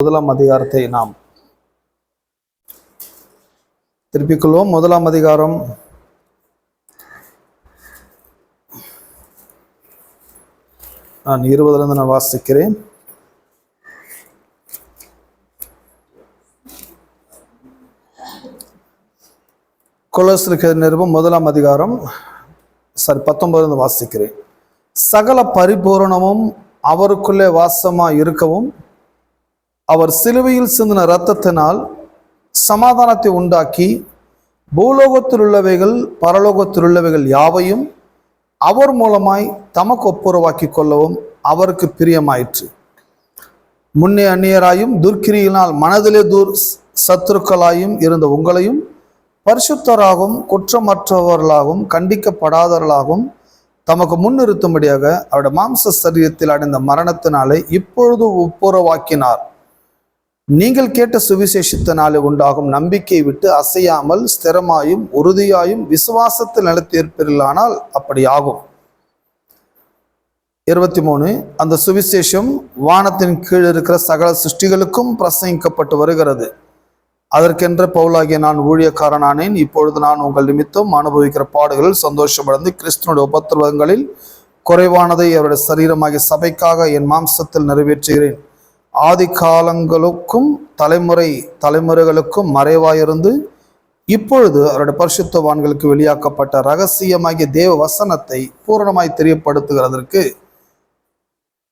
முதலாம் அதிகாரத்தை நாம் திருப்பிக் கொள்வோம். முதலாம் அதிகாரம் நான் 20 நான் வாசிக்கிறேன். கொலோசியர் நிருபம் முதலாம் அதிகாரம் 19 வாசிக்கிறேன். சகல பரிபூரணமும் அவருக்குள்ளே வாசமா இருக்கவும் அவர் சிலுவையில் சிந்தின இரத்தத்தினால் சமாதானத்தை உண்டாக்கி பூலோகத்தில் உள்ளவைகள் பரலோகத்தில் உள்ளவைகள் யாவையும் அவர் மூலமாய் தமக்கு ஒப்புரவாக்கி கொள்ளவும் அவருக்கு பிரியமாயிற்று. முன்னே அந்நியராயும் துர்க்கிரியினால் மனதிலே சத்துருக்களாயும் இருந்த உங்களையும் பரிசுத்தராகவும் குற்றமற்றவர்களாகவும் கண்டிக்கப்படாதவர்களாகவும் தமக்கு முன்னிறுத்தும்படியாக அவருடைய மாம்ச சரீரத்தில் அடைந்த மரணத்தினாலே இப்பொழுது ஒப்புரவாக்கினார். நீங்கள் கேட்ட சுவிசேஷத்தினாலே உண்டாகும் நம்பிக்கையை விட்டு அசையாமல் ஸ்திரமாயும் உறுதியாயும் விசுவாசத்தில் நிலைத்திருப்பீர்களானால் அப்படி ஆகும். 23 அந்த சுவிசேஷம் வானத்தின் கீழ் இருக்கிற சகல சிருஷ்டிகளுக்கும் பிரசங்கிக்கப்பட்டு வருகிறது. அதற்கென்ற பவுலாகிய நான் ஊழியக்காரனானேன். இப்பொழுது நான் உங்கள் நிமித்தம் அனுபவிக்கிற பாடுகளில் சந்தோஷமடைந்து கிறிஸ்துவனுடைய உபத்திரவங்களில் குறைவானதை அவருடைய சரீரமாகிய சபைக்காக என் மாம்சத்தில் நிறைவேற்றுகிறேன். ஆதி காலங்களுக்கும் தலைமுறைகளுக்கும் மறைவாயிருந்து இப்பொழுது அவருடைய பரிசுத்தவான்களுக்கு வெளியாக்கப்பட்ட இரகசியமாகிய தேவ வசனத்தை பூரணமாய் தெரியப்படுத்துகிறதற்கு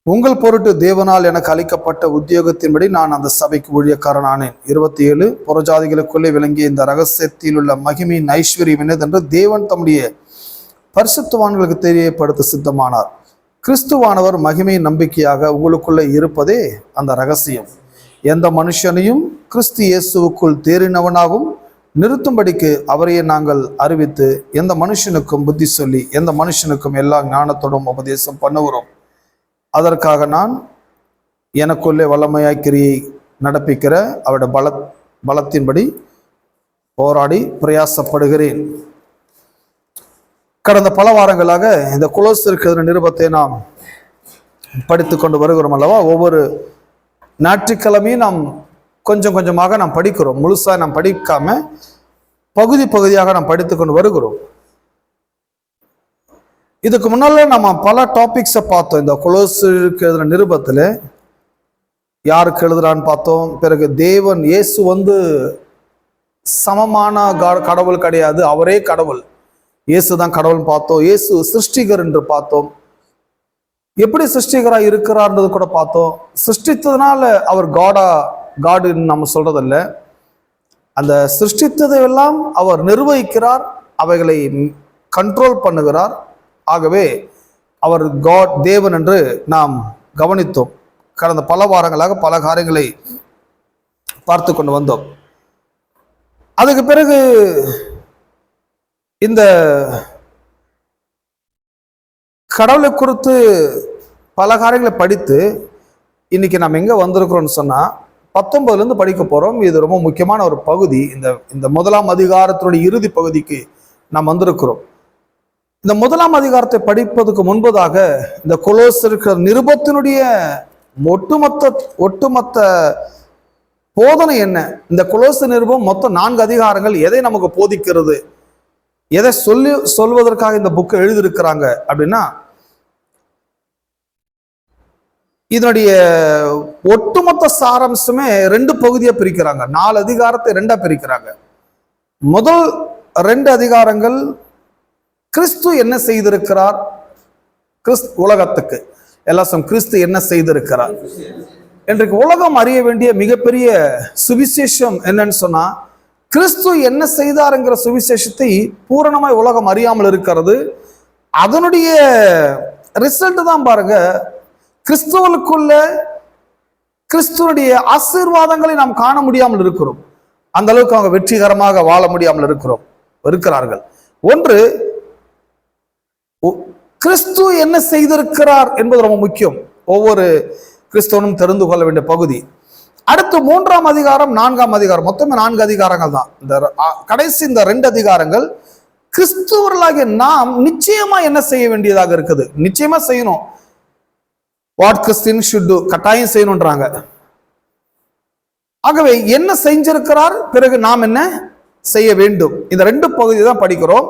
உங்கள் பொருட்டு தேவனால் எனக்கு அளிக்கப்பட்ட உத்தியோகத்தின்படி நான் அந்த சபைக்கு ஊழியக்காரனானேன். 27 புறஜாதிகளுக்குள்ளே விளங்கிய இந்த இரகசியத்தில் உள்ள மகிமையின் ஐஸ்வர்யம் என்னதென்று தேவன் தம்முடைய பரிசுத்தவான்களுக்கு தெரியப்படுத்த சித்தமானார். கிறிஸ்துவானவர் மகிமையின் நம்பிக்கையாக உங்களுக்குள்ளே இருப்பதே அந்த இரகசியம். எந்த மனுஷனையும் கிறிஸ்து இயேசுவுக்குள் தேறினவனாகவும் நிறுத்தும்படிக்கு அவரையே நாங்கள் அறிவித்து எந்த மனுஷனுக்கும் புத்தி சொல்லி எந்த மனுஷனுக்கும் எல்லா ஞானத்தோடும் உபதேசம் பண்ணுகிறோம். அதற்காக நான் எனக்குள்ளே வல்லமையாய் கிரியை நடப்பிக்கிற அவருடைய பலத்தின்படி போராடி பிரயாசப்படுகிறேன். கடந்த பல வாரங்களாக இந்த கொலோசியர் நிருபத்தை நாம் படித்து கொண்டு வருகிறோம் அல்லவா. ஒவ்வொரு ஞாயிற்றுக்கிழமையும் நாம் கொஞ்சம் கொஞ்சமாக நாம் படிக்கிறோம். முழுசாக நாம் படிக்காம பகுதியாக நாம் படித்து கொண்டு வருகிறோம். இதுக்கு முன்னால நம்ம பல டாபிக்ஸை பார்த்தோம். இந்த கொலோசியர் நிருபத்தில் யாருக்கு எழுதுறான்னு பார்த்தோம். பிறகு தேவன் இயேசு சமமான கடவுள் கிடையாது, அவரே கடவுள். இயேசு தான் கடவுள் பார்த்தோம். இயேசு சிருஷ்டிகர் என்று பார்த்தோம். எப்படி சிருஷ்டிகராக இருக்கிறார்ன்றது கூட பார்த்தோம். சிருஷ்டித்ததுனால அவர் காடுன்னு நம்ம சொல்றதில்ல. அந்த சிருஷ்டித்ததையெல்லாம் அவர் நிர்வகிக்கிறார், அவைகளை கண்ட்ரோல் பண்ணுகிறார். ஆகவே அவர் தேவன் என்று நாம் கவனித்தோம். கடந்த பல வாரங்களாக பல காரியங்களை பார்த்து கொண்டு வந்தோம். அதுக்கு பிறகு இந்த கடவுளை குறித்து பல காரியங்களை படித்து இன்னைக்கு நம்ம எங்க வந்திருக்கிறோம்னு சொன்னா 19 படிக்க போறோம். இது ரொம்ப முக்கியமான ஒரு பகுதி. இந்த முதலாம் அதிகாரத்தினுடைய இறுதி பகுதிக்கு நாம் வந்திருக்கிறோம். இந்த முதலாம் அதிகாரத்தை படிப்பதற்கு முன்பதாக இந்த கொலோசியர் நிருபத்தினுடைய ஒட்டுமொத்த போதனை என்ன? இந்த கொலோசியர் நிருபம் மொத்தம் 4 அதிகாரங்கள் எதை நமக்கு போதிக்கிறது, எதை சொல்வதற்காக இந்த புக்கை எழுதியிருக்கிறாங்க அப்படின்னா, இதனுடைய ஒட்டுமொத்த சாராம்சமே 2 பகுதியா பிரிக்கிறாங்க. 4 அதிகாரத்தை 2ஆ பிரிக்கிறாங்க. முதல் 2 அதிகாரங்கள் கிறிஸ்து என்ன செய்திருக்கிறார், உலகத்துக்கு எல்லாம் கிறிஸ்து என்ன செய்திருக்கிறார். இன்றைக்கு உலகம் அறிய வேண்டிய மிகப்பெரிய சுவிசேஷம் என்னன்னு சொன்னா, கிறிஸ்து என்ன செய்தாருங்கிற சுவிசேஷத்தை பூரணமாய் உலகம் அறியாமல் இருக்கிறது. அதனுடைய ரிசல்ட் தான் பாருங்க, கிறிஸ்துவனுக்குள்ள கிறிஸ்துவனுடைய ஆசீர்வாதங்களை நாம் காண முடியாமல் இருக்கிறோம். அந்த அளவுக்கு அவங்க வெற்றிகரமாக வாழ முடியாமல் இருக்கிறார்கள். ஒன்று, கிறிஸ்து என்ன செய்திருக்கிறார் என்பது ரொம்ப முக்கியம். ஒவ்வொரு கிறிஸ்தவனும் தெரிந்து கொள்ள வேண்டிய பகுதி. அடுத்து 3ஆம் அதிகாரம் 4ஆம் அதிகாரம், மொத்தமே 4 அதிகாரங்கள் தான். இந்த கடைசி இந்த 2 அதிகாரங்கள் கிறிஸ்துவர்களாகிய நாம் நிச்சயமா என்ன செய்ய வேண்டியதாக இருக்குது, நிச்சயமா செய்யணும். வாட் கிறிஸ்டியன் ஷுட் டு, கட்டாயம் செய்யணும்ன்றாங்க. ஆகவே என்ன செஞ்சிருக்கிறார், பிறகு நாம் என்ன செய்ய வேண்டும், இந்த 2 பகுதி தான் படிக்கிறோம்.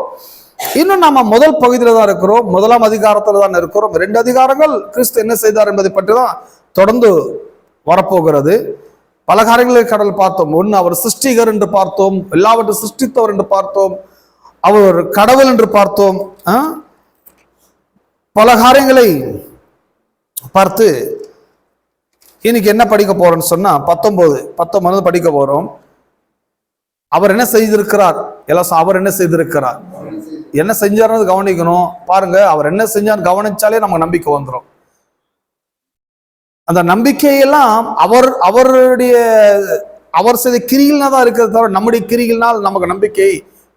இன்னும் நாம முதல் பகுதியில தான் இருக்கிறோம், 1ஆம் அதிகாரத்துல தான் இருக்கிறோம். 2 அதிகாரங்கள் கிறிஸ்து என்ன செய்தார் என்பதை பற்றி தான் தொடர்ந்து வரப்போகிறது. பல காரியங்களை கடல் பார்த்தோம். ஒன்று, அவர் சிருஷ்டிகர் என்று பார்த்தோம், எல்லாவற்றையும் சிருஷ்டித்தவர் என்று பார்த்தோம், அவர் கடவுள் என்று பார்த்தோம். பல காரியங்களை பார்த்து இன்னைக்கு என்ன படிக்க போறோம்னு சொன்னா 19 படிக்க போறோம். அவர் என்ன செய்திருக்கிறார், எல்லாம் அவர் என்ன செய்திருக்கிறார், என்ன செஞ்சார்னு கவனிக்கணும். பாருங்க, அவர் என்ன செஞ்சார் கவனிச்சாலே நமக்கு நம்பிக்கை வந்துடும். அந்த நம்பிக்கையெல்லாம் அவர் செய்த கிரியில்னா தான் இருக்கிறது தவிர நம்முடைய கிரியில்னால் நமக்கு நம்பிக்கை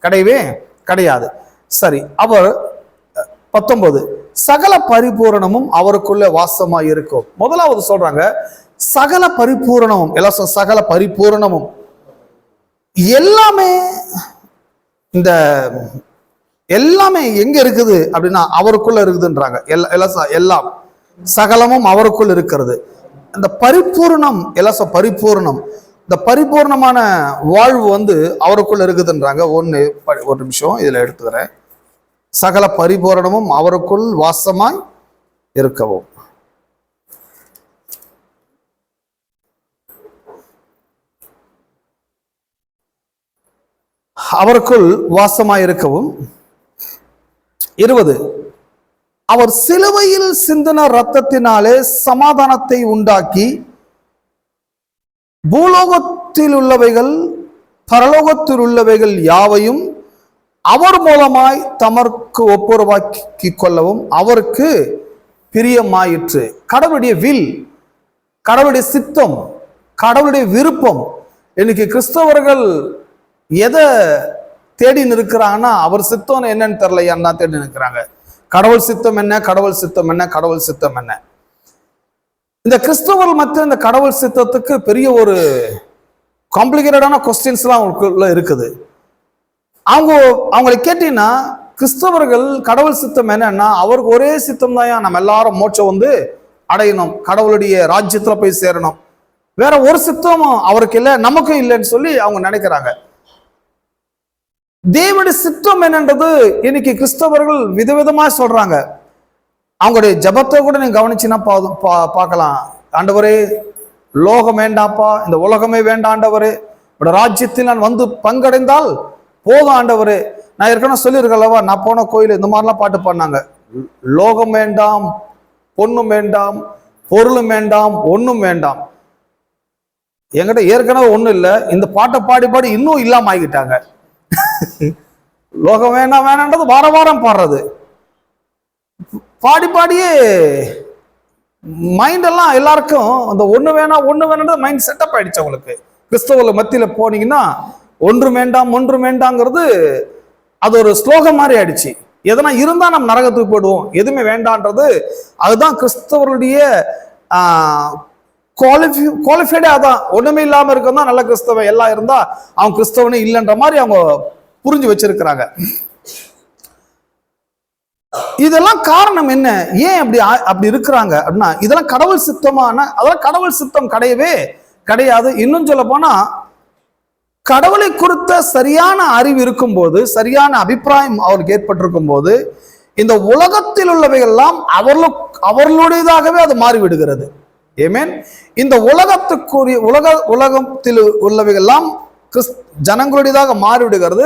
கிடையவே கிடையாது. சரி, அவர் 19 சகல பரிபூரணமும் அவருக்குள்ள வாசமா இருக்கும். முதலாவது சொல்றாங்க சகல பரிபூரணமும், எல்லாம் சகல பரிபூரணமும் எல்லாமே எங்க இருக்குது அப்படின்னா அவருக்குள்ள இருக்குதுன்றாங்க. எல்லாம் சகலமும் அவருக்குள் இருக்கிறது. இந்த பரிபூர்ணம், எல்லாம் பரிபூர்ணம், இந்த பரிபூர்ணமான வாழ்வு அவருக்குள்ள இருக்குதுன்றாங்க. ஒரு நிமிஷம் இதுல எடுத்துக்கிறேன். சகல பரிபூரணமும் அவருக்குள் வாசமாய் இருக்கவும். அவருக்குள் வாசமாய் இருக்கவும். 20 அவர் சிலுவையில் சிந்தின இரத்தத்தினாலே சமாதானத்தை உண்டாக்கி பூலோகத்தில் உள்ளவைகள் பரலோகத்தில் உள்ளவைகள் யாவையும் அவர் மூலமாய் தமக்கு ஒப்புரவாக்கி கொள்ளவும் அவருக்கு பிரியமாயிற்று. கடவுளுடைய வில், கடவுளுடைய சித்தம், கடவுளுடைய விருப்பம். இன்னைக்கு கிறிஸ்தவர்கள் எதை தேடி நிற்கிறாங்கன்னா அவர் சித்தம் என்னன்னு தெரியலையான்னு தேடி நிற்கிறாங்க. கடவுள் சித்தம் என்ன, கடவுள் சித்தம் என்ன, கடவுள் சித்தம் என்ன? இந்த கிறிஸ்தவர்கள் மத்திய இந்த கடவுள் சித்தத்துக்கு பெரிய ஒரு காம்ப்ளிகேட்டடான கொஸ்டின்ஸ்லாம் அவங்களுக்குள்ள இருக்குது. அவங்களை கேட்டீங்கன்னா கிறிஸ்தவர்கள் கடவுள் சித்தம் என்னன்னா அவருக்கு ஒரே சித்தம் தான், நம்ம எல்லாரும் மோட்சம் அடையணும், கடவுளுடைய ராஜ்யத்துல போய் சேரணும், வேற ஒரு சித்தமும் அவருக்கு இல்லை, நமக்கும் இல்லைன்னு சொல்லி அவங்க நினைக்கிறாங்க. தேவனுடைய சித்தம் என்னன்றது இன்னைக்கு கிறிஸ்தவர்கள் விதவிதமா சொல்றாங்க. அவங்களுடைய ஜபத்தை கூட நீங்க கவனிச்சுன்னா பார்க்கலாம். ஆண்டவரே லோகம் வேண்டாப்பா, இந்த உலகமே வேண்டாம் ஆண்டவரே, ராஜ்யத்தில் நான் பங்கடைந்தால் போதும் ஆண்டவரே. நான் ஏற்கனவே சொல்லியிருக்கலவா, நான் போன கோயில் இந்த மாதிரிலாம் பாட்டு பாடினாங்க. லோகம் வேண்டாம், பொண்ணும் வேண்டாம், பொருளும் வேண்டாம், ஒன்றும் வேண்டாம். என்கிட்ட ஏற்கனவே ஒன்றும் இல்லை, இந்த பாட்டை பாடி பாடி இன்னும் இல்லாம ஆகிட்டாங்க. லோகம் வேண்டாம் வேணான்றது வார வாரம் பாடுறது, பாடி பாடியே மைண்ட் எல்லாம் எல்லாருக்கும் அந்த ஒண்ணு வேணான்றது மைண்ட் செட்டப் ஆயிடுச்சு அவங்களுக்கு. கிறிஸ்தவர்கள் மத்தியில போனீங்கன்னா ஒன்று வேண்டாம் ஒன்று வேண்டாங்கிறது அது ஒரு ஸ்லோகம் மாதிரி ஆயிடுச்சு. எதனா இருந்தா நம்ம நரகத்துக்கு போயிடுவோம், எதுவுமே வேண்டான்றது அதுதான் கிறிஸ்தவருடைய குவாலிஃபைடே. அதான் ஒண்ணுமே இல்லாம இருக்கதான் நல்ல கிறிஸ்தவன், எல்லாம் இருந்தா அவன் கிறிஸ்தவனே இல்லைன்ற மாதிரி அவங்க புரிஞ்சு வச்சிருக்கிறாங்க. இதெல்லாம் காரணம் என்ன, ஏன் அப்படி இருக்கிறாங்க அப்படின்னா இதெல்லாம் கடவுள் சித்தமான, அதெல்லாம் கடவுள் சித்தம் கிடையவே கிடையாது. இன்னும் சொல்ல போனா கடவுளை குறித்த சரியான அறிவு இருக்கும்போது, சரியான அபிப்பிராயம் அவருக்கு ஏற்பட்டிருக்கும் போது இந்த உலகத்தில் உள்ளவைகள் எல்லாம் அவர்களுடையதாகவே அது மாறிவிடுகிறது. ஏமேன். இந்த உலகத்தில் உள்ளவைகள் எல்லாம் ஜனங்களுடையதாக மாறிவிடுகிறது.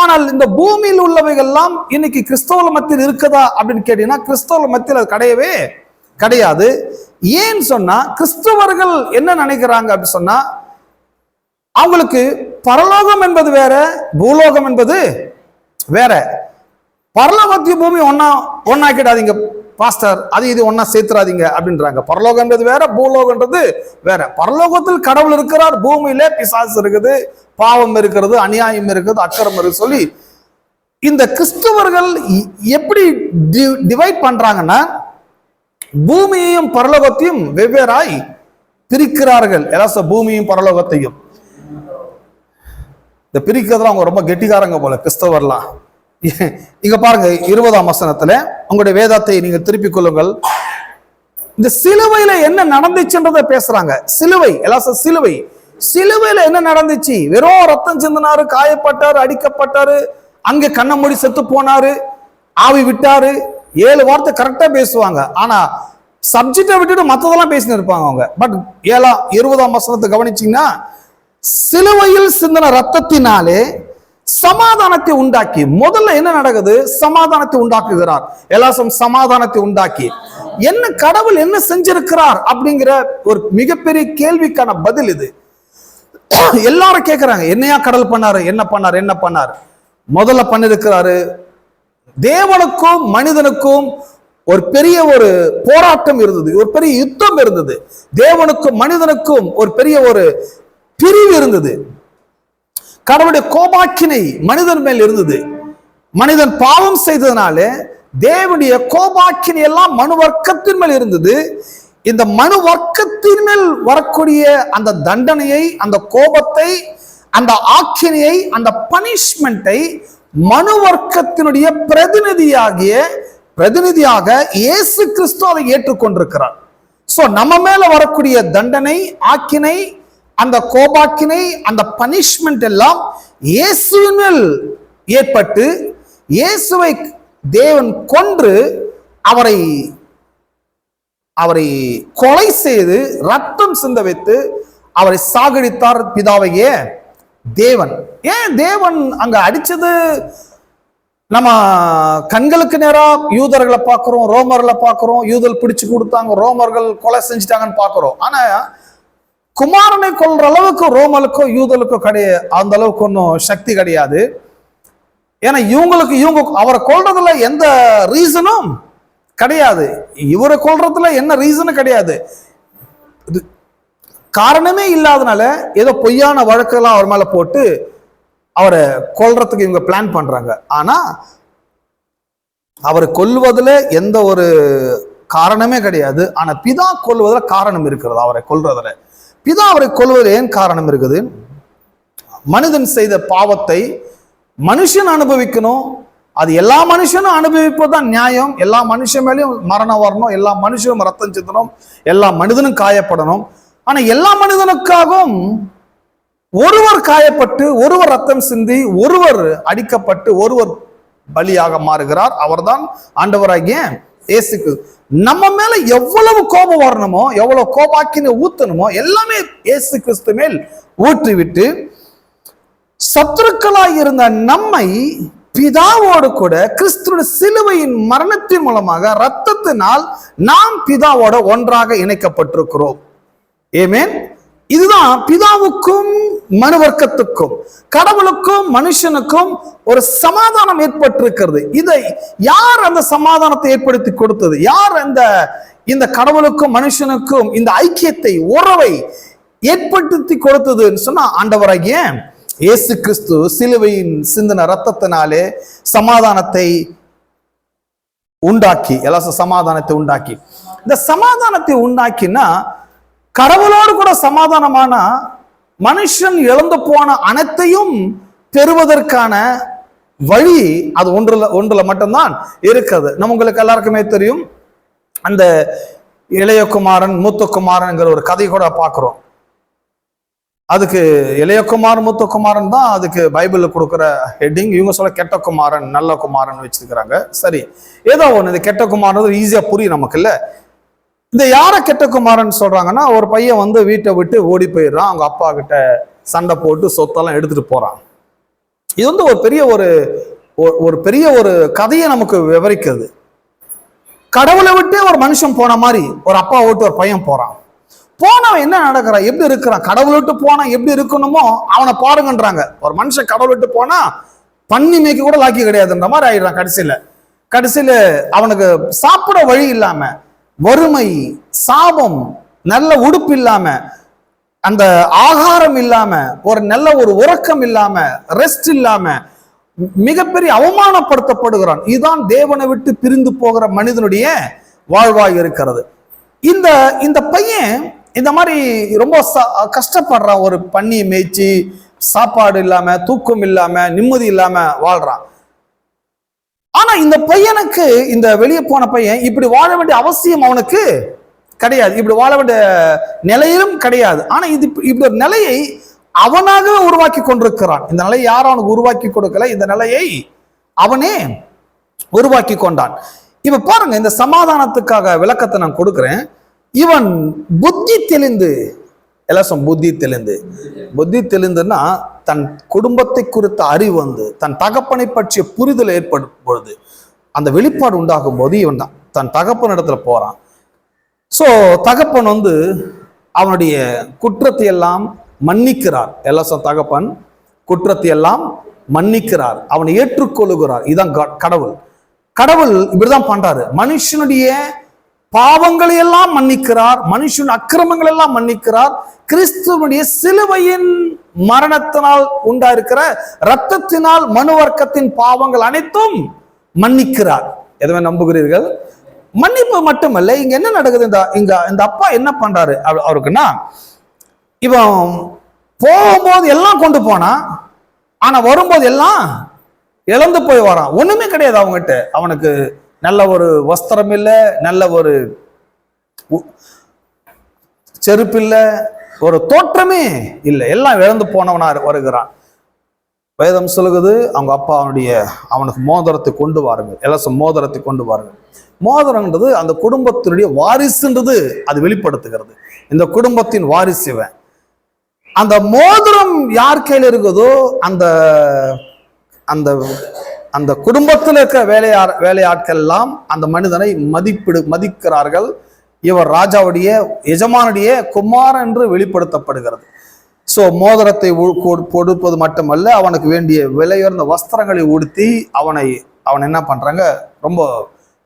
ஆனால் இந்த பூமியில் உள்ளவைகள் எல்லாம் இன்னைக்கு கிறிஸ்தவ மத்தியில் இருக்குதா அப்படின்னு கேட்டீங்கன்னா கிறிஸ்தவ மத்தியில் அது கிடையவே கிடையாது. ஏன்னு சொன்னா கிறிஸ்தவர்கள் என்ன நினைக்கிறாங்க அப்படின்னு சொன்னா அவங்களுக்கு பரலோகம் என்பது வேற, பூலோகம் என்பது வேற. பரலோகத்தையும் பூமி ஒன்னாக்கிடாதீங்க பாஸ்டர், அது இது ஒன்னா சேர்த்துறாதீங்க அப்படின்றாங்க. பரலோகன்றது வேற, பூலோகன்றது வேற. பரலோகத்தில் கடவுள் இருக்கிறார், பூமியில பிசாசு இருக்குது, பாவம் இருக்கிறது, அநியாயம் இருக்குது, அக்கிரமம் இருக்கு சொல்லி இந்த கிறிஸ்தவர்கள் எப்படி டிவைட் பண்றாங்கன்னா பூமியையும் பரலோகத்தையும் வெவ்வேறாய் பிரிக்கிறார்கள். எல்லாம் பூமியும் பரலோகத்தையும் இந்த பிரிக்கிறதுல அவங்க ரொம்ப கெட்டிக்காரங்க போல கிறிஸ்தவர்லாம். இங்க பாருங்க 20ஆம் வசனத்துல உங்களுடைய வேதத்தை நீங்க திருப்பிக் கொள்ளுங்கள். இந்த சிலுவையில என்ன நடந்துச்சுன்றத பேசுறாங்க. சிலுவை, எல்லாம் சிலுவை சிலுவையில என்ன நடந்துச்சு? வெறும் ரத்தம் சிந்தினாரு, காயப்பட்டாரு, அடிக்கப்பட்டாரு, அங்க கண்ணை மூடி செத்து போனாரு, ஆவி விட்டாரு. 7 வார்த்தை கரெக்டா பேசுவாங்க. ஆனா சப்ஜெக்டை விட்டுட்டு மற்றதெல்லாம் பேசின்னு இருப்பாங்க அவங்க. பட் 20ஆம் வசனத்தை கவனிச்சீங்கன்னா, சிலுவையில் சிந்தின ரத்தத்தினாலே சமாதானத்தை உண்டாக்கி, முதல்ல என்ன நடக்குது? சமாதானத்தை உண்டாக்குகிறார். எல்லாரும் சமாதானத்தை உண்டாக்கி, என்ன கடவுள் என்ன செஞ்சிருக்கிறார் அப்படிங்கிற ஒரு மிகப்பெரிய கேள்விக்கான பதில் இது. எல்லாரும் கேட்கிறாங்க, என்னையா கடவுள் பண்ணாரு, என்ன பண்ணாரு, என்ன பண்ணாரு? முதல்ல பண்ணிருக்கிறாரு, தேவனுக்கும் மனிதனுக்கும் ஒரு பெரிய ஒரு போராட்டம் இருந்தது, ஒரு பெரிய யுத்தம் இருந்தது. தேவனுக்கும் மனிதனுக்கும் ஒரு பெரிய ஒரு பிரிவு இருந்தது. கடவுளுடைய கோபாக்கினை மனிதன் மேல் இருந்தது. மனிதன் பாவம் செய்ததுனால தேவனுடைய கோபாக்கினை எல்லாம் மனு வர்க்கத்தின் மேல் இருந்தது. இந்த மனு வர்க்கத்தின் மேல் வரக்கூடிய அந்த தண்டனையை, அந்த கோபத்தை, அந்த ஆக்கினையை, அந்த பனிஷ்மெண்டை மனு வர்க்கத்தினுடைய பிரதிநிதியாக இயேசு கிறிஸ்து அதை ஏற்றுக்கொண்டிருக்கிறார். சோ நம்ம மேல வரக்கூடிய தண்டனை, ஆக்கினை, அந்த கோபாக்கினை, அந்த பனிஷ்மெண்ட் எல்லாம் இயேசுவின் மேல் ஏற்பட்டு, இயேசுவை தேவன் கொன்று அவரை கொலை செய்து ரத்தம் சிந்த வைத்து அவரை சாகடித்தார் பிதாவையே தேவன். ஏன் தேவன் அங்க அடிச்சது? நம்ம கண்களுக்கு நேரா யூதர்களை பார்க்கிறோம், ரோமர்களை பார்க்கிறோம், யூதர் பிடிச்சு கொடுத்தாங்க, ரோமர்கள் கொலை செஞ்சுட்டாங்கன்னு பார்க்கிறோம். ஆனா குமாரனை கொல்ற அளவுக்கு ரோமலுக்கோ யூதலுக்கோ கிடையாது, அந்த அளவுக்கு ஒன்றும் சக்தி கிடையாது. ஏன்னா இவங்க அவரை கொல்றதுல எந்த ரீசனும் கிடையாது, இவரை கொல்றதுல என்ன ரீசனும் கிடையாது. காரணமே இல்லாதனால ஏதோ பொய்யான வழக்கெல்லாம் அவர் மேல போட்டு அவரை கொல்றதுக்கு இவங்க பிளான் பண்றாங்க. ஆனா அவரை கொல்வதுல எந்த ஒரு காரணமே கிடையாது. ஆனா பிதா கொல்வதுல காரணம் இருக்கிறது. அவரை கொல்றதுல பிதா அவரை கொல்வதில் ஏன் காரணம் இருக்குது? மனிதன் செய்த பாவத்தை மனுஷன் அனுபவிக்கணும். அது எல்லா மனுஷனும் அனுபவிப்பதுதான் நியாயம். எல்லா மனுஷன் மேலேயும் மரணம் வரணும், எல்லா மனுஷனும் ரத்தம் சிந்தணும், எல்லா மனிதனும் காயப்படணும். ஆனா எல்லா மனிதனுக்காகவும் ஒருவர் காயப்பட்டு, ஒருவர் ரத்தம் சிந்தி, ஒருவர் அடிக்கப்பட்டு, ஒருவர் பலியாக மாறுகிறார். அவர்தான் ஆண்டவராகிய இயேசுக்கு. நம்ம மேல எவ்வளவு கோபம் வரணுமோ, எவ்வளவு கோபாக்கினை ஊத்தணுமோ எல்லாமே இயேசு கிறிஸ்து மேல் ஊற்றிவிட்டு, சத்துருக்களாய் இருந்த நம்மை பிதாவோடு கூட கிறிஸ்துவின் சிலுவையின் மரணத்தின் மூலமாக ரத்தத்தினால் நாம் பிதாவோட ஒன்றாக இணைக்கப்பட்டிருக்கிறோம். ஆமென். இதுதான் பிதாவுக்கும் மனுவர்க்கத்துக்கும், கடவுளுக்கும் மனுஷனுக்கும் ஒரு சமாதானம் ஏற்பட்டிருக்கிறது. இதை யார் அந்த சமாதானத்தை ஏற்படுத்தி கொடுத்தது? யார் இந்த கடவுளுக்கும் மனுஷனுக்கும் இந்த ஐக்கியத்தை, உறவை ஏற்படுத்தி கொடுத்ததுன்னு சொன்னா ஆண்டவராகிய இயேசு கிறிஸ்து சிலுவையின் சிந்தின ரத்தத்தினாலே சமாதானத்தை உண்டாக்கி, சமாதானத்தை உண்டாக்கி, இந்த சமாதானத்தை உண்டாக்கினா கடவுளோடு கூட சமாதானமான மனுஷன் இழந்து போன அனைத்தையும் பெறுவதற்கான வழி அது ஒன்றுல மட்டும்தான் இருக்கிறது. உங்களுக்கு எல்லாருக்குமே தெரியும், அந்த இளையகுமாரன் மூத்தகுமாரன்ங்கிற ஒரு கதை கூட பார்க்கிறோம். அதுக்கு இளையகுமாரன் மூத்தகுமாரன் தான் அதுக்கு பைபிள்ல கொடுக்குற ஹெட்டிங். இவங்க சொல்ல கெட்ட குமாரன் நல்ல குமாரன் வச்சிருக்கிறாங்க. சரி, ஏதோ ஒண்ணு, இந்த கெட்ட குமாரன் ஈஸியா புரியும் நமக்கு இல்ல. இந்த யார கெட்ட குமாரன் சொல்றாங்கன்னா, ஒரு பையன் வீட்டை விட்டு ஓடி போயிடுறான், அவங்க அப்பா கிட்ட சண்டை போட்டு சொத்தெல்லாம் எடுத்துட்டு போறான். இது ஒரு பெரிய ஒரு கதையை நமக்கு விவரிக்கிறது. கடவுளை விட்டு ஒரு மனுஷன் போன மாதிரி ஒரு அப்பா விட்டு ஒரு பையன் போறான். போனவன் என்ன நடக்கிறான், எப்படி இருக்கிறான்? கடவுள் விட்டு போனா எப்படி இருக்கணுமோ அவனை பாருங்கன்றாங்க. ஒரு மனுஷன் கடவுள் விட்டு போனா பன்னி மேய்க்க கூட லாக்கி கிடையாதுன்ற மாதிரி ஆயிடுறான். கடைசியில அவனுக்கு சாப்பிட வழி இல்லாம, வறுமை, சாபம், நல்ல உடுப்பு இல்லாம, அந்த ஆகாரம் இல்லாம, ஒரு நல்ல ஒரு உறக்கம் இல்லாம, ரெஸ்ட் இல்லாம மிகப்பெரிய அவமானப்படுத்தப்படுகிறான். இதுதான் தேவனை விட்டு பிரிந்து போகிற மனிதனுடைய வாழ்வாய் இருக்கிறது. இந்த பையன் இந்த மாதிரி ரொம்ப கஷ்டப்படுறான். ஒரு பன்னி மேய்ச்சி சாப்பாடு இல்லாம, தூக்கம் இல்லாம, நிம்மதி இல்லாம வாழ்றான். ஆனா இந்த பையனுக்கு, இந்த வெளியே போன பையன் இப்படி வாழ வேண்டிய அவசியம் அவனுக்கு கிடையாது, இப்படி வாழ வேண்டிய நிலையிலும் கிடையாது. ஆனா இது இப்படி ஒரு நிலையை அவனாக உருவாக்கி கொண்டிருக்கிறான். இந்த நிலையை யாரும் அவனுக்கு உருவாக்கி கொடுக்கல, இந்த நிலையை அவனே உருவாக்கி கொண்டான். இப்ப பாருங்க, இந்த சமாதானத்துக்காக விளக்கத்தை நான் கொடுக்கிறேன். இவன் புத்தி தெளிந்து, எல்லாம் புத்தி தெளிந்துன்னா தன் குடும்பத்தை குறித்த அறிவு வந்து, தன் தகப்பனை பற்றிய புரிதல் ஏற்படும் பொழுது, அந்த வெளிப்பாடு உண்டாகும் போது இவன் தான் தன் தகப்பன் இடத்துல போறான். சோ தகப்பன் வந்து அவனுடைய குற்றத்தை எல்லாம் மன்னிக்கிறார். எல்லாம் தகப்பன் குற்றத்தை எல்லாம் மன்னிக்கிறார், அவனை ஏற்றுக்கொள்ளுகிறார். இதுதான் கடவுள். கடவுள் இப்படிதான் பண்றாரு. மனுஷனுடைய பாவங்களை எல்லாம் மன்னிக்கிறார், மனுஷன் அக்கிரமங்கள் எல்லாம் மன்னிக்கிறார். கிறிஸ்துவனுடைய சிலுவையின் மரணத்தினால் உண்டாயிருக்கிற இரத்தத்தினால் மனு வர்க்கத்தின் பாவங்கள் அனைத்தும் மன்னிக்கிறார். எதுவே நம்புகிறீர்கள்? மன்னிப்பு மட்டுமல்ல, இங்க என்ன நடக்குது, இந்த அப்பா என்ன பண்றாரு அவருக்குன்னா, இவன் போகும்போது எல்லாம் கொண்டு போனா, ஆனா வரும்போது எல்லாம் இழந்து போய் வரான். ஒண்ணுமே கிடையாது அவங்ககிட்ட. அவனுக்கு நல்ல ஒரு வஸ்திரம் இல்லை, நல்ல ஒரு செருப்பு இல்லை, ஒரு தோற்றமே இல்லை, எல்லாம் இழந்து போனவனா வருகிறான். வேதம் சொல்லுகிறது, அவங்க அப்பா அவனுக்கு மோதிரத்தை கொண்டு வாருங்கள், எல்லாம் மோதிரத்தை கொண்டு வாருங்கள். மோதிரம்ன்றது அந்த குடும்பத்தினுடைய வாரிசுன்றது அது வெளிப்படுத்துகிறது. இந்த குடும்பத்தின் வாரிசு இவன். அந்த மோதிரம் யார் கையில் இருக்குதோ அந்த அந்த அந்த குடும்பத்தில் இருக்கிற வேலையாட்கள் எல்லாம் அந்த மனிதனை மதிக்கிறார்கள். இவர் ராஜாவுடைய எஜமானுடைய குமாரன் என்று வெளிப்படுத்தப்படுகிறது. சோ மோதிரத்தை கொடுப்பது மட்டுமல்ல, அவனுக்கு வேண்டிய விலையுயர்ந்த வஸ்திரங்களை உடுத்தி அவன் என்ன பண்றாங்க, ரொம்ப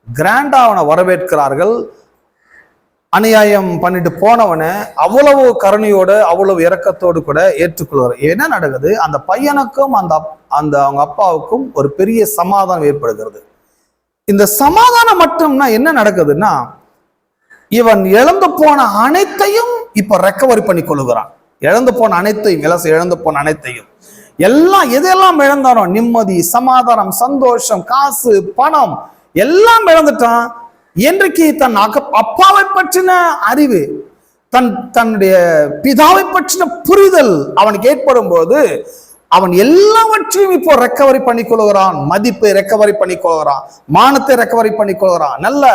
கிராண்டா அவனை வரவேற்கிறார்கள். அநியாயம் பண்ணிட்டு போனவனை அவ்வளவு கருணையோடு அவ்வளவு இரக்கத்தோடு கூட ஏற்றுக்கொள்வார். என்ன நடக்குது, அந்த பையனுக்கும் அவங்க அப்பாவுக்கும் ஒரு பெரிய சமாதானம் ஏற்படுகிறது. இந்த சமாதானம் மட்டும்னா என்ன நடக்குதுன்னா, இவன் இழந்து போன அனைத்தையும் இப்ப ரெக்கவரி பண்ணி கொள்ளுகிறான். இழந்து போன அனைத்தையும் எல்லாம் எதெல்லாம் இழந்தானோ, நிம்மதி, சமாதானம், சந்தோஷம், காசு, பணம் எல்லாம் இழந்துட்டான். என்றைக்கு தன் அப்பாவை பற்றின அறிவு, தன்னுடைய பிதாவை பற்றின புரிதல் அவனுக்கு ஏற்படும் போது அவன் எல்லாவற்றையும் இப்போ ரெக்கவரி பண்ணிக் கொள்கிறான். மதிப்பை ரெக்கவரி பண்ணிக் கொள்கிறான், மானத்தை ரெக்கவரி பண்ணிக் கொள்கிறான், நல்ல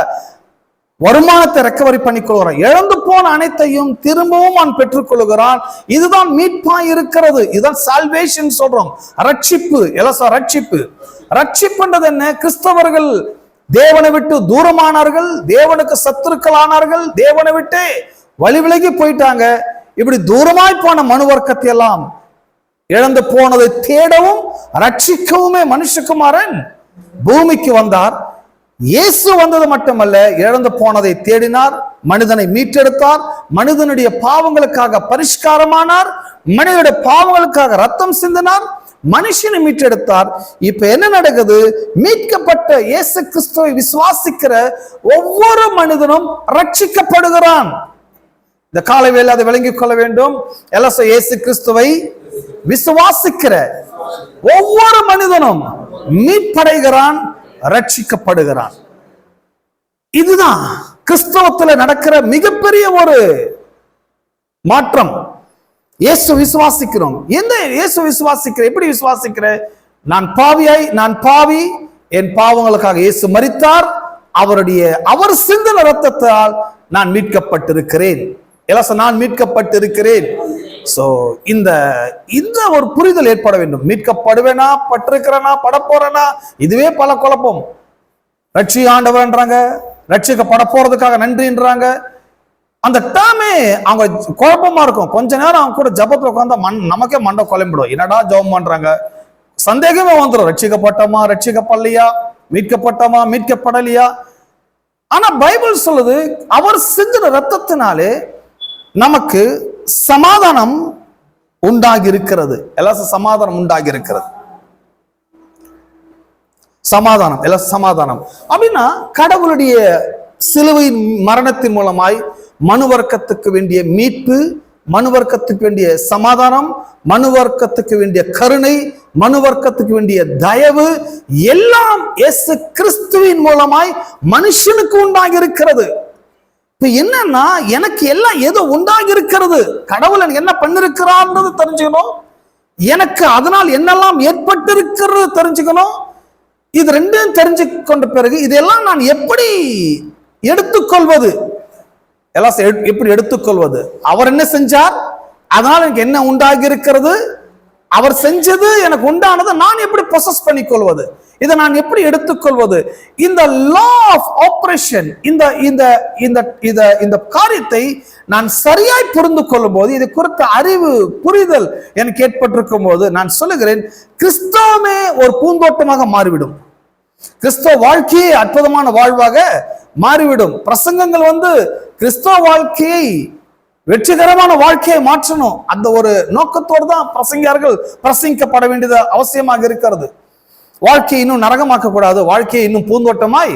வருமானத்தை ரெக்கவரி பண்ணிக் கொள்கிறான். இழந்து போன அனைத்தையும் திரும்பவும் அவன் பெற்றுக் கொள்கிறான். இதுதான் மீட்பாய் இருக்கிறது. இதுதான் சால்வேஷன் சொல்றோம். ரட்சிப்பு, ரட்சிப்புன்றது என்ன? கிறிஸ்தவர்கள் தேவனை விட்டு தூரமானார்கள், தேவனுக்கு சத்துருக்கள் ஆனார்கள், தேவனை விட்டு வழி விலகி போயிட்டாங்க. இப்படி தூரமாய் போன மனு வர்க்கத்தை எல்லாம் இழந்து போனதை தேடவும் ரட்சிக்கவுமே மனுஷகுமாரன் பூமிக்கு வந்தார். இயேசு வந்தது மட்டுமல்ல, இழந்து போனதை தேடினார், மனிதனை மீட்டெடுத்தார், மனிதனுடைய பாவங்களுக்காக பரிஷ்காரமானார், மனிதனுடைய பாவங்களுக்காக ரத்தம் சிந்தினார், மனுஷனை மீட்டெடுத்தார். இப்ப என்ன நடக்குது? மீட்கப்பட்ட இயேசு கிறிஸ்துவை விசுவாசிக்கிற ஒவ்வொரு மனிதனும் ரட்சிக்கப்படுகிறான். இந்த காலை வேளை அதை விளங்கிக் கொள்ள வேண்டும். இயேசு கிறிஸ்துவை விசுவாசிக்கிற ஒவ்வொரு மனிதனும் மீட்படைகிறான், ரட்சிக்கப்படுகிறான். இதுதான் கிறிஸ்தவத்தில் நடக்கிற மிகப்பெரிய ஒரு மாற்றம். இயேசு விசுவாசிக்கிறோம். எந்த இயேசு விசுவாசிக்கிற? எப்படி விசுவாசிக்கிற? நான் பாவி, என் பாவங்களுக்காக இயேசு மரித்தார், அவர் சிந்தின இரத்தத்தால் நான் மீட்கப்பட்டிருக்கிறேன். நான் மீட்கப்பட்டிருக்கிறேன். சோ இந்த ஒரு புரிதல் ஏற்பட வேண்டும். மீட்கப்படுவேனா, பட்டிருக்கிறனா, படப்போறனா, இதுவே பல குழப்பம். ரட்சி ஆண்டவர்ன்றாங்க, ரட்சிக்கப்பட போறதுக்காக நன்றின்றாங்க. அந்த டேமே அவங்க குழப்பமா இருக்கும். கொஞ்ச நேரம் அவங்க கூட ஜபத்துல உட்கார்ந்தா நமக்கே மண்டை குழம்பிடும். என்னடா ஜபம் பண்றாங்க, சந்தேகமே வந்துடும். ரட்சிக்கப்பட்டோமா, ரட்சிக்கப்படலையா, மீட்கப்பட்டோமா, மீட்கப்படலையா? ஆனா பைபிள் சொல்லுது, அவர் சிந்தின ரத்தத்தினாலே நமக்கு சமாதானம் உண்டாகி இருக்கிறது. சமாதானம் உண்டாகி இருக்கிறது. சமாதானம் அப்படின்னா கடவுளுடைய சிலுவையின் மரணத்தின் மூலமாய் மனு வர்க்கத்துக்கு வேண்டிய மீட்பு, மனு வர்க்கத்துக்கு வேண்டிய சமாதானம், மனு வர்க்கத்துக்கு வேண்டிய கருணை, மனு வர்க்கத்துக்கு வேண்டிய தயவு எல்லாம் இயேசு கிறிஸ்துவின் மூலமாய் மனுஷனுக்கு உண்டாகி இருக்கிறது. இப்ப என்னன்னா, எனக்கு எல்லாம் ஏதோ உண்டாகி இருக்கிறது, கடவுள் எனக்கு என்ன பண்ணிருக்கிறார்ன்றது தெரிஞ்சுக்கணும், எனக்கு அதனால் என்னெல்லாம் ஏற்பட்டு இருக்கிறது தெரிஞ்சுக்கணும். இது ரெண்டும் தெரிஞ்சு கொண்ட பிறகு இதெல்லாம் நான் எப்படி எடுத்துக்கொள்வது, எல்லாம் எப்படி எடுத்துக்கொள்வது, அவர் என்ன செஞ்சார், அதனால் எனக்கு என்ன உண்டாகி இருக்கிறது, அவர் செஞ்சது எனக்கு உண்டானது நான் எப்படி ப்ரொசஸ் பண்ணிக்கொள்வது, இதை நான் எப்படி எடுத்துக்கொள்வது, இந்த லா ஆஃப் ஆபரேஷன், இந்த காரியத்தை நான் சரியாய் புரிந்து கொள்ளும் போது, இது குறித்த அறிவு புரிதல் எனக்கு ஏற்பட்டிருக்கும் போது நான் சொல்லுகிறேன், கிறிஸ்தவமே ஒரு பூந்தோட்டமாக மாறிவிடும். கிறிஸ்தவ வாழ்க்கையே அற்புதமான வாழ்வாக மாறிவிடும். பிரசங்கங்கள் கிறிஸ்தவ வாழ்க்கையை வெற்றிகரமான வாழ்க்கையை மாற்றணும், அந்த ஒரு நோக்கத்தோடு தான் பிரசங்கியார்கள் பிரசங்கிக்கப்பட வேண்டியது அவசியமாக இருக்கிறது. வாழ்க்கையை இன்னும் நரகமாக்க கூடாது, வாழ்க்கையை இன்னும் பூந்தோட்டமாய்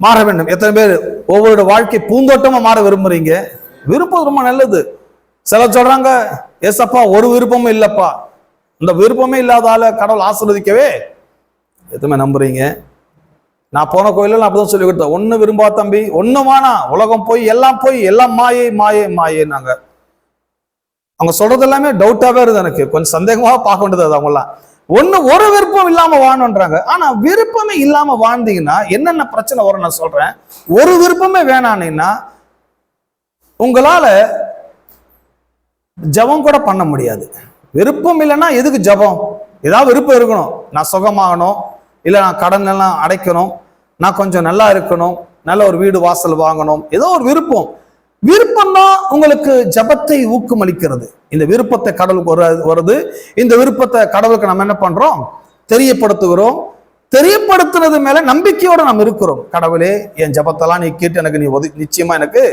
மாற வேண்டும். எத்தனை பேர் ஒவ்வொரு வாழ்க்கை பூந்தோட்டமா மாற விரும்புறீங்க? விருப்பம் ரொம்ப நல்லது. சிலர் சொல்றாங்க, ஏசப்பா ஒரு விருப்பமும் இல்லப்பா, இந்த விருப்பமே இல்லாதால கடவுள் ஆசீர்வதிக்கவே எதுவுமே நம்புறீங்க? நான் போன கோயில அப்படிதான் சொல்லி கொடுத்தேன், ஒண்ணு விரும்பா தம்பி, ஒண்ணு வானா, உலகம் போய் எல்லாம் மாயை மாயை மாயேன்னாங்க. அவங்க சொல்றது எல்லாமே டவுட்டாவே இருந்தது, எனக்கு கொஞ்சம் சந்தேகமாக பார்க்க வேண்டியது. அவங்கலாம் ஒரு விருப்பம் இல்லாம வாழணுன்றாங்க. ஆனா விருப்பமே இல்லாம வாழ்ந்தீங்கன்னா என்னென்ன பிரச்சனை வரும் நான் சொல்றேன். ஒரு விருப்பமே வேணானீங்கன்னா உங்களால ஜபம் கூட பண்ண முடியாது. விருப்பம் இல்லைன்னா எதுக்கு ஜபம்? ஏதாவது விருப்பம் இருக்கணும், நான் சுகமாகணும், இல்லை நான் கடன் எல்லாம் அடைக்கணும், நான் கொஞ்சம் நல்லா இருக்கணும், நல்ல ஒரு வீடு வாசல் வாங்கணும், ஏதோ ஒரு விருப்பம். விருப்பம் தான் உங்களுக்கு ஜபத்தை ஊக்கமளிக்கிறது. இந்த விருப்பத்தை கடவுளுக்கு வருது, இந்த விருப்பத்தை கடவுளுக்கு நம்ம என்ன பண்றோம்? தெரியப்படுத்துகிறோம். தெரியப்படுத்துறது மேல நம்பிக்கையோட நாம் இருக்கிறோம். கடவுளே, என் ஜபத்தெல்லாம் நீ கேட்டு எனக்கு நீ நிச்சயமா எனக்கு